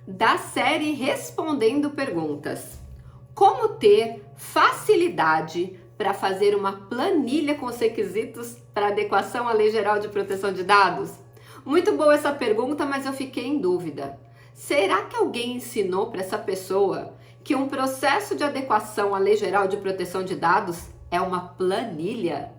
da série Respondendo Perguntas. Como ter facilidade para fazer uma planilha com os requisitos para adequação à Lei Geral de Proteção de Dados? Muito boa essa pergunta, mas eu fiquei em dúvida. Será que alguém ensinou para essa pessoa que um processo de adequação à Lei Geral de Proteção de Dados é uma planilha?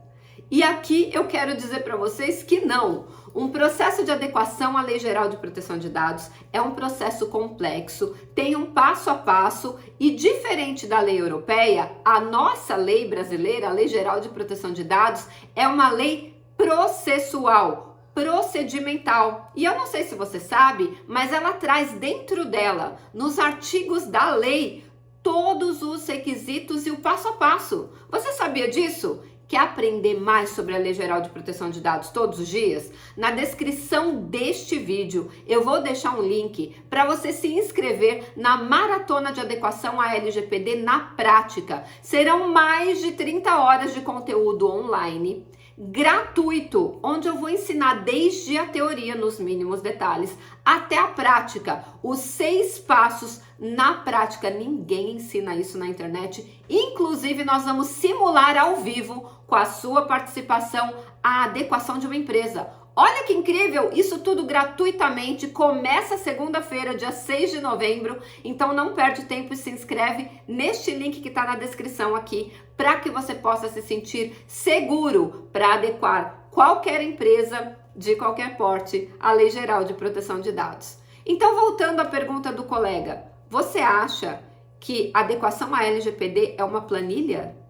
E aqui eu quero dizer para vocês que não. Um processo de adequação à Lei Geral de Proteção de Dados é um processo complexo, tem um passo a passo e, diferente da lei europeia, a nossa lei brasileira, a Lei Geral de Proteção de Dados, é uma lei processual, procedimental. E eu não sei se você sabe, mas ela traz dentro dela, nos artigos da lei, todos os requisitos e o passo a passo. Você sabia disso? Quer aprender mais sobre a Lei Geral de Proteção de Dados todos os dias? Na descrição deste vídeo eu vou deixar um link para você se inscrever na Maratona de Adequação à LGPD na prática. Serão mais de 30 horas de conteúdo online, gratuito, onde eu vou ensinar desde a teoria nos mínimos detalhes até a prática, os 6 passos na prática. Ninguém ensina isso na internet. Inclusive, nós vamos simular ao vivo, com a sua participação, a adequação de uma empresa. Olha que incrível! Isso tudo gratuitamente. Começa segunda-feira, dia 6 de novembro. Então não perde tempo e se inscreve neste link que está na descrição aqui, para que você possa se sentir seguro para adequar qualquer empresa de qualquer porte à Lei Geral de Proteção de Dados. Então, voltando à pergunta do colega, você acha que adequação à LGPD é uma planilha?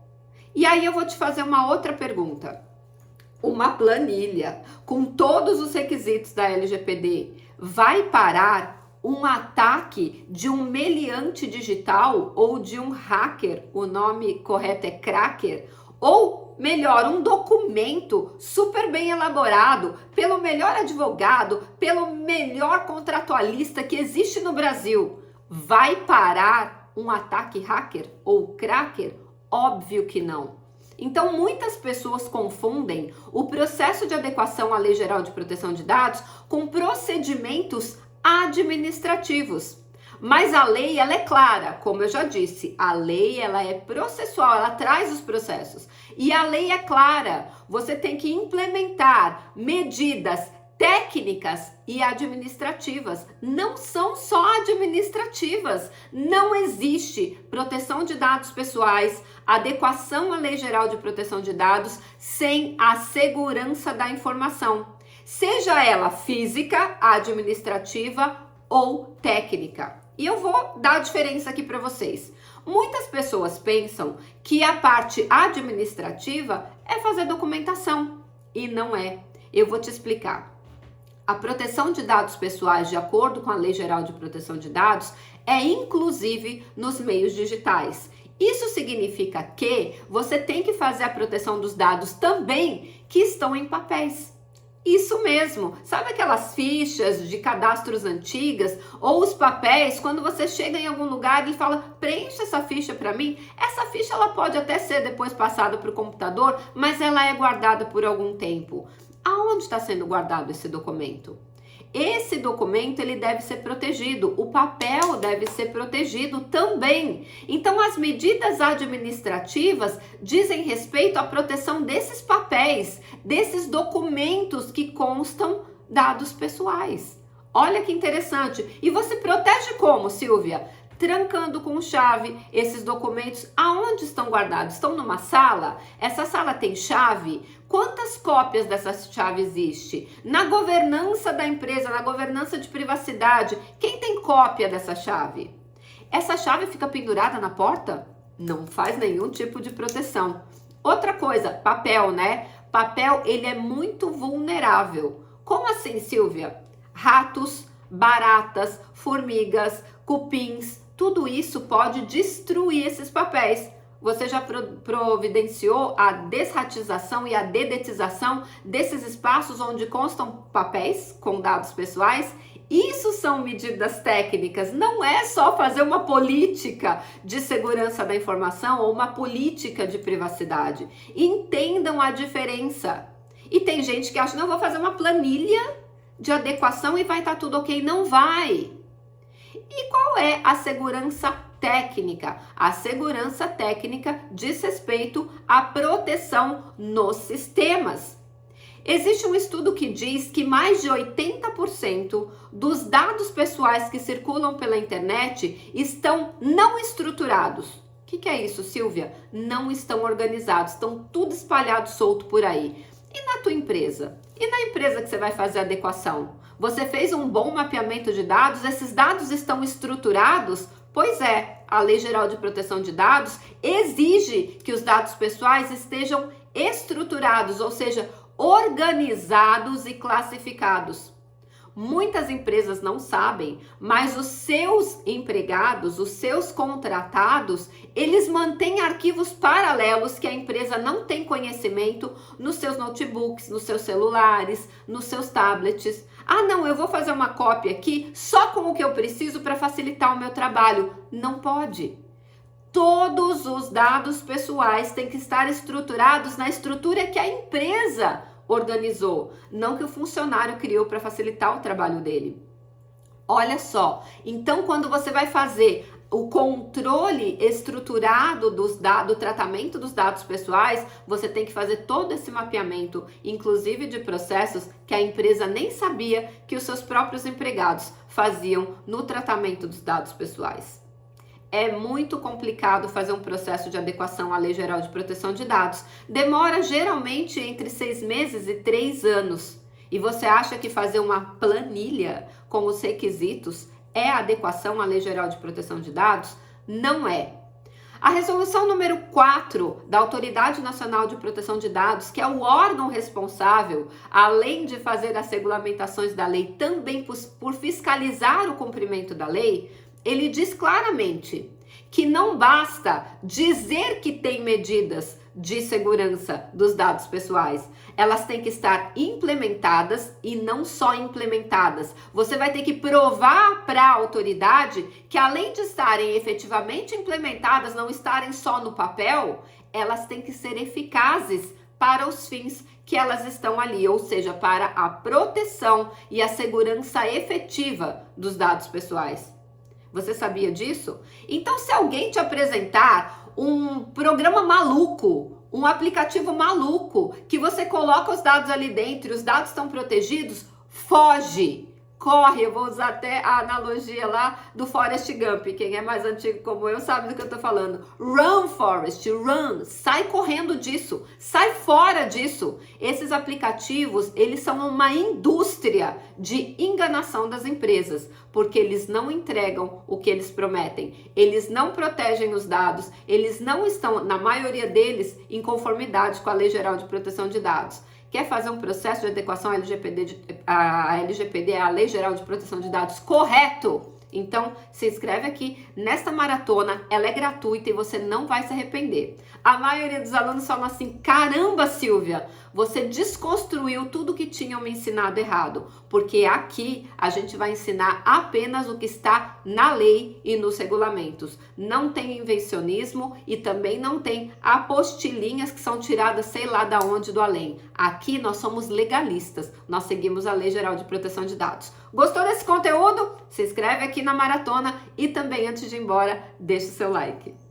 E aí eu vou te fazer uma outra pergunta. Uma planilha com todos os requisitos da LGPD vai parar um ataque de um meliante digital ou de um hacker? O nome correto é cracker? Ou melhor, um documento super bem elaborado pelo melhor advogado, pelo melhor contratualista que existe no Brasil? Vai parar um ataque hacker ou cracker? Óbvio que não. Então, muitas pessoas confundem o processo de adequação à Lei Geral de Proteção de Dados com procedimentos administrativos. Mas a lei, ela é clara, como eu já disse, a lei, ela é processual, ela traz os processos. E a lei é clara, você tem que implementar medidas técnicas e administrativas. Não são só administrativas. Não existe proteção de dados pessoais, adequação à Lei Geral de Proteção de Dados sem a segurança da informação, seja ela física, administrativa ou técnica. E eu vou dar a diferença aqui para vocês. Muitas pessoas pensam que a parte administrativa é fazer documentação e não é. Eu vou te explicar. A proteção de dados pessoais, de acordo com a Lei Geral de Proteção de Dados, é inclusive nos meios digitais. Isso significa que você tem que fazer a proteção dos dados também que estão em papéis. Isso mesmo. Sabe aquelas fichas de cadastros antigas ou os papéis, quando você chega em algum lugar e fala, preencha essa ficha para mim? Essa ficha ela pode até ser depois passada para o computador, mas ela é guardada por algum tempo. Aonde está sendo guardado esse documento? Esse documento ele deve ser protegido, o papel deve ser protegido também. Então, as medidas administrativas dizem respeito à proteção desses papéis, desses documentos que constam dados pessoais. Olha que interessante. E você protege como, Silvia? Trancando com chave esses documentos. Aonde estão guardados? Estão numa sala? Essa sala tem chave? Quantas cópias dessa chave existe? Na governança da empresa, na governança de privacidade, quem tem cópia dessa chave? Essa chave fica pendurada na porta? Não faz nenhum tipo de proteção. Outra coisa, papel, né? Papel, ele é muito vulnerável. Como assim, Silvia? Ratos, baratas, formigas, cupins, tudo isso pode destruir esses papéis. Você já providenciou a desratização e a dedetização desses espaços onde constam papéis com dados pessoais? Isso são medidas técnicas, não é só fazer uma política de segurança da informação ou uma política de privacidade. Entendam a diferença. E tem gente que acha, não, vou fazer uma planilha de adequação e vai estar tudo ok. Não vai. E qual é a segurança técnica? A segurança técnica diz respeito à proteção nos sistemas. Existe um estudo que diz que mais de 80% dos dados pessoais que circulam pela internet estão não estruturados. O que é isso, Silvia? Não estão organizados, estão tudo espalhado solto por aí. E na tua empresa? E na empresa que você vai fazer a adequação? Você fez um bom mapeamento de dados? Esses dados estão estruturados? Pois é, a Lei Geral de Proteção de Dados exige que os dados pessoais estejam estruturados, ou seja, organizados e classificados. Muitas empresas não sabem, mas os seus empregados, os seus contratados, eles mantêm arquivos paralelos que a empresa não tem conhecimento nos seus notebooks, nos seus celulares, nos seus tablets. Ah, não, eu vou fazer uma cópia aqui só com o que eu preciso para facilitar o meu trabalho. Não pode. Todos os dados pessoais têm que estar estruturados na estrutura que a empresa organizou, não que o funcionário criou para facilitar o trabalho dele. Olha só, então quando você vai fazer o controle estruturado do tratamento dos dados pessoais, você tem que fazer todo esse mapeamento, inclusive de processos que a empresa nem sabia que os seus próprios empregados faziam no tratamento dos dados pessoais. É muito complicado fazer um processo de adequação à Lei Geral de Proteção de Dados. Demora geralmente entre 6 meses e 3 anos. E você acha que fazer uma planilha com os requisitos é adequação à Lei Geral de Proteção de Dados? Não é. A resolução número 4 da Autoridade Nacional de Proteção de Dados, que é o órgão responsável, além de fazer as regulamentações da lei, também por fiscalizar o cumprimento da lei, ele diz claramente que não basta dizer que tem medidas de segurança dos dados pessoais. Elas têm que estar implementadas e não só implementadas. Você vai ter que provar para a autoridade que, além de estarem efetivamente implementadas, não estarem só no papel, elas têm que ser eficazes para os fins que elas estão ali, ou seja, para a proteção e a segurança efetiva dos dados pessoais. Você sabia disso? Então, se alguém te apresentar um programa maluco, um aplicativo maluco, que você coloca os dados ali dentro e os dados estão protegidos, foge! Corre, eu vou usar até a analogia lá do Forrest Gump. Quem é mais antigo como eu sabe do que eu tô falando. Run, Forrest, run. Sai correndo disso. Sai fora disso. Esses aplicativos, eles são uma indústria de enganação das empresas, porque eles não entregam o que eles prometem. Eles não protegem os dados. Eles não estão, na maioria deles, em conformidade com a Lei Geral de Proteção de Dados. Quer fazer um processo de adequação à LGPD, a LGPD, a Lei Geral de Proteção de Dados, correto? Então, se inscreve aqui nesta maratona, ela é gratuita e você não vai se arrepender. A maioria dos alunos falam assim, caramba, Silvia, você desconstruiu tudo que tinham me ensinado errado, porque aqui a gente vai ensinar apenas o que está na lei e nos regulamentos. Não tem invencionismo e também não tem apostilinhas que são tiradas sei lá da onde do além. Aqui nós somos legalistas, nós seguimos a Lei Geral de Proteção de Dados. Gostou desse conteúdo? Se inscreve aqui na maratona e também, antes de ir embora, deixa o seu like.